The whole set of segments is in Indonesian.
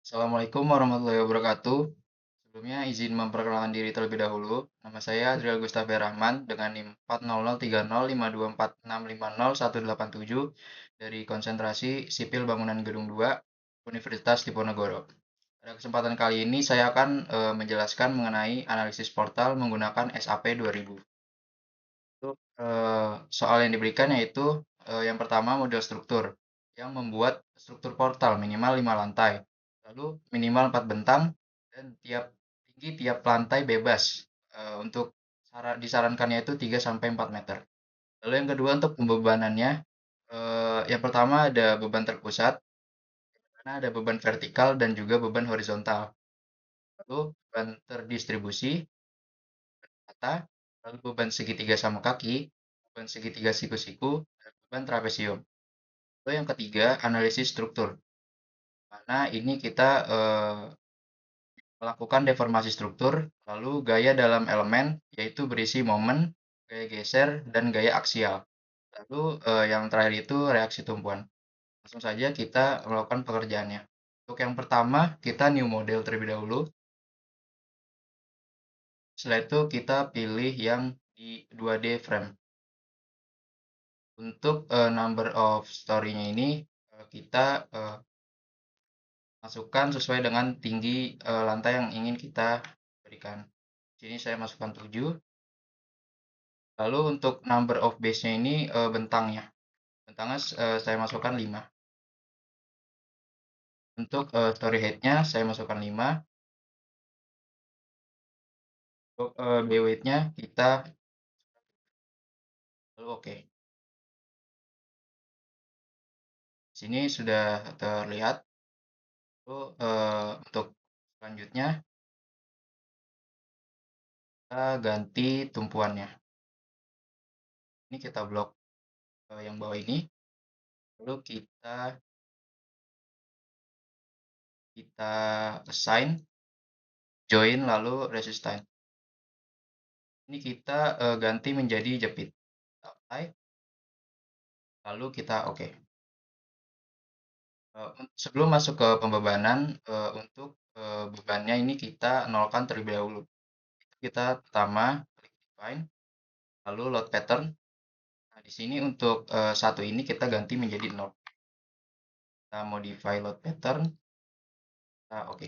Assalamualaikum warahmatullahi wabarakatuh. Sebelumnya izin memperkenalkan diri terlebih dahulu. Nama saya Adriel Gustafi Rahman dengan NIM 4003052465018 dari konsentrasi Sipil Bangunan Gedung 2 Universitas Diponegoro. Pada kesempatan kali ini saya akan menjelaskan mengenai analisis portal menggunakan SAP 2000. Untuk soal yang diberikan yaitu yang pertama model struktur yang membuat struktur portal minimal 5 lantai, lalu minimal 4 bentang dan tinggi tiap lantai bebas untuk disarankannya itu 3 sampai 4 meter. Lalu yang kedua untuk pembebanannya, yang pertama ada beban terpusat, karena ada beban vertikal dan juga beban horizontal. Lalu beban terdistribusi rata, lalu beban segitiga sama kaki, beban segitiga siku-siku, dan beban trapesium. Lalu yang ketiga, analisis struktur. Mana ini kita melakukan deformasi struktur, lalu gaya dalam elemen, yaitu berisi momen, gaya geser, dan gaya aksial. Lalu yang terakhir itu reaksi tumpuan. Langsung saja kita melakukan pekerjaannya. Untuk yang pertama, kita new model terlebih dahulu. Setelah itu kita pilih yang di 2D frame. Untuk number of story-nya ini kita masukkan sesuai dengan tinggi lantai yang ingin kita berikan. Di sini saya masukkan 7. Lalu untuk number of base-nya ini bentangnya. Bentangnya saya masukkan 5. Untuk story height-nya saya masukkan 5. Untuk B weight-nya kita lalu oke. Di sini sudah terlihat. Lalu untuk selanjutnya kita ganti tumpuannya. Ini kita blok yang bawah ini. Lalu kita assign, join, lalu resistance. Ini kita ganti menjadi jepit. Apply, lalu kita oke. Sebelum masuk ke pembebanan, untuk bebannya ini kita nolkan terlebih dahulu. Kita pertama klik define, lalu load pattern. Nah, di sini untuk satu ini kita ganti menjadi 0. Kita modify load pattern. Nah, oke.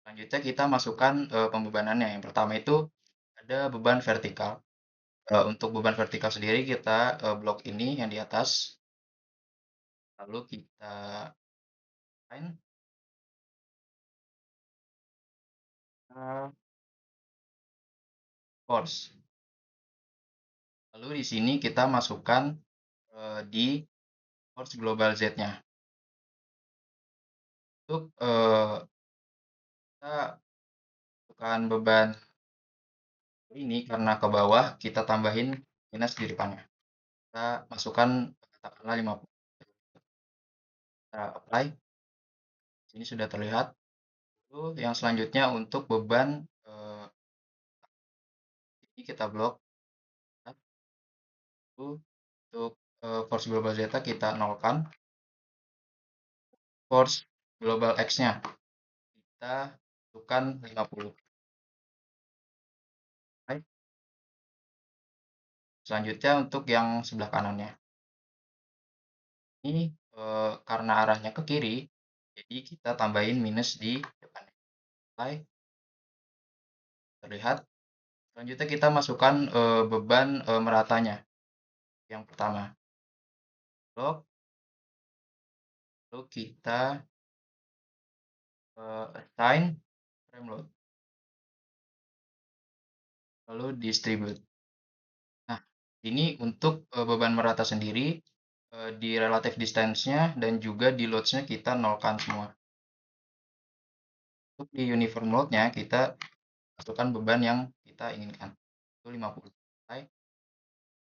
Selanjutnya kita masukkan pembebanannya. Yang pertama itu ada beban vertikal. Untuk beban vertikal sendiri kita blok ini yang di atas. Lalu kita define. Force. Lalu di sini kita masukkan di force global Z-nya. Untuk kita masukkan beban ini karena ke bawah, kita tambahin minus di depannya. Kita masukkan katakanlah 50. Kita apply. Ini sudah terlihat. Lalu yang selanjutnya untuk beban ini kita blok. Lalu untuk force global Z kita nolkan. Force global X-nya kita masukkan 50. Baik. Selanjutnya untuk yang sebelah kanannya. Ini karena arahnya ke kiri, jadi kita tambahin minus di depannya. Baik. Terlihat. Selanjutnya kita masukkan beban meratanya. Yang pertama. Blok. Lalu kita assign frame load. Lalu distribute. Nah, ini untuk beban merata sendiri di relative distance-nya dan juga di loads-nya kita nolkan semua. Untuk di uniform load-nya kita masukkan beban yang kita inginkan. Itu 50. Baik.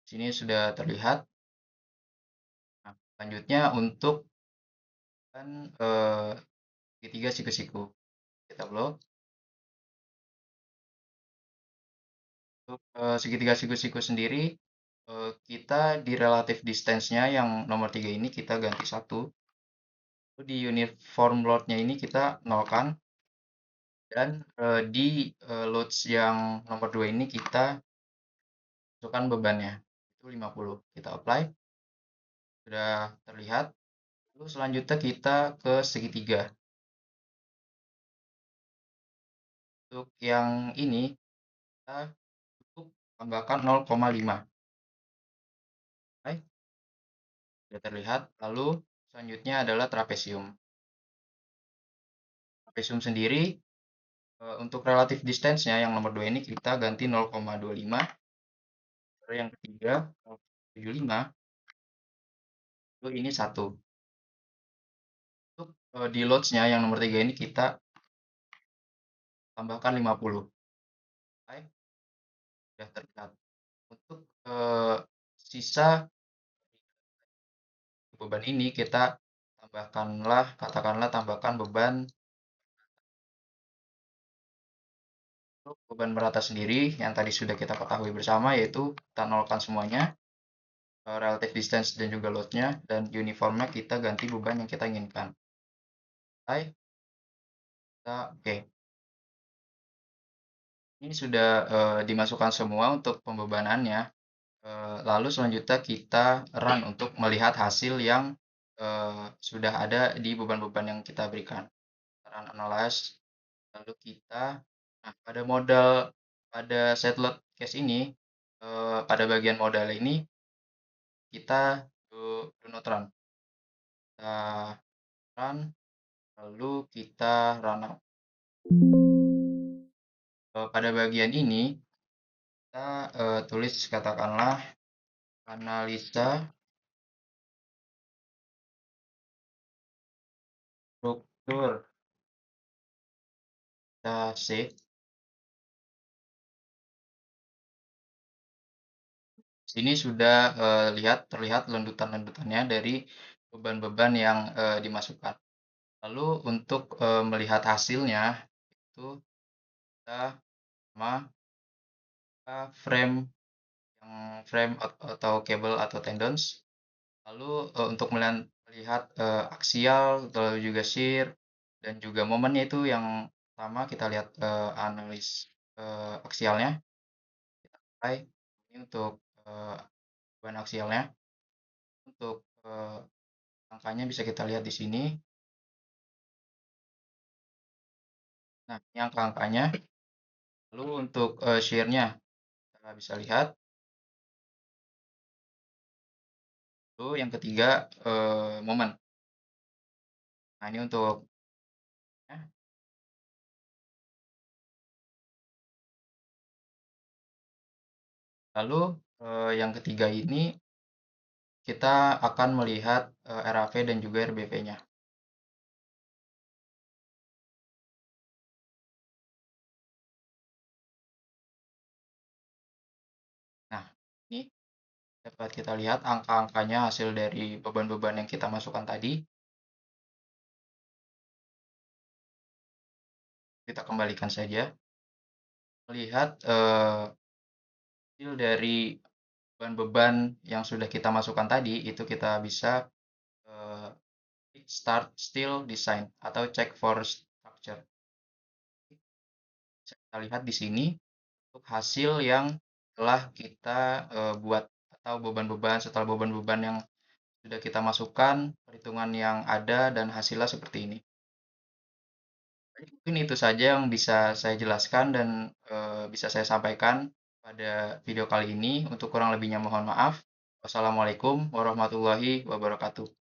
Sini sudah terlihat. Nah, selanjutnya untuk kan segitiga siku-siku kita blok. Untuk segitiga siku-siku sendiri kita di relative distance-nya yang nomor 3 ini kita ganti 1. Lalu di uniform load-nya ini kita nolkan, dan di loads yang nomor 2 ini kita masukkan bebannya, itu 50. Kita apply, sudah terlihat. Lalu selanjutnya kita ke segitiga. Untuk yang ini kita cukup tambahkan 0,5. Oke, sudah terlihat. Lalu selanjutnya adalah trapesium. Trapesium sendiri untuk relative distance-nya yang nomor 2 ini kita ganti 0,25. Lalu yang ketiga 0,75. Lalu ini 1. Untuk di loads-nya yang nomor 3 ini kita tambahkan 50. Oke, sudah terlihat. Untuk sisa beban ini kita katakanlah tambahkan beban. Untuk beban merata sendiri yang tadi sudah kita ketahui bersama, yaitu kita nolkan semuanya, relative distance dan juga load-nya, dan uniformnya kita ganti beban yang kita inginkan. Oke. Ini sudah dimasukkan semua untuk pembebanannya. Lalu selanjutnya kita run untuk melihat hasil yang sudah ada di beban-beban yang kita berikan. Run analyze, lalu kita, nah pada set load case ini, pada bagian modal ini kita do not run. Kita run, lalu kita run out. Pada bagian ini kita tulis katakanlah analisa struktur C. Sini sudah terlihat landutan-landutannya dari beban-beban yang dimasukkan. Lalu untuk melihat hasilnya itu kita sama frame atau kabel atau tendons. Lalu untuk melihat aksial, lalu juga shear, dan juga momennya itu yang pertama kita lihat analis aksialnya. Kita apply. Ini untuk beban aksialnya. Untuk angkanya bisa kita lihat di sini. Nah, ini angka-angkanya. Lalu untuk shear-nya kita bisa lihat. Lalu yang ketiga momen. Nah, ini untuk ya. Lalu yang ketiga ini kita akan melihat RAV dan juga RBV-nya. Nah, ini dapat kita lihat angka-angkanya hasil dari beban-beban yang kita masukkan tadi. Kita kembalikan saja. Melihat hasil dari beban-beban yang sudah kita masukkan tadi, itu kita bisa start still design atau check for structure. Bisa kita lihat di sini untuk hasil yang telah kita buat, atau beban-beban setelah beban-beban yang sudah kita masukkan, perhitungan yang ada, dan hasilnya seperti ini. Mungkin itu saja yang bisa saya jelaskan dan bisa saya sampaikan pada video kali ini. Untuk kurang lebihnya mohon maaf. Wassalamualaikum warahmatullahi wabarakatuh.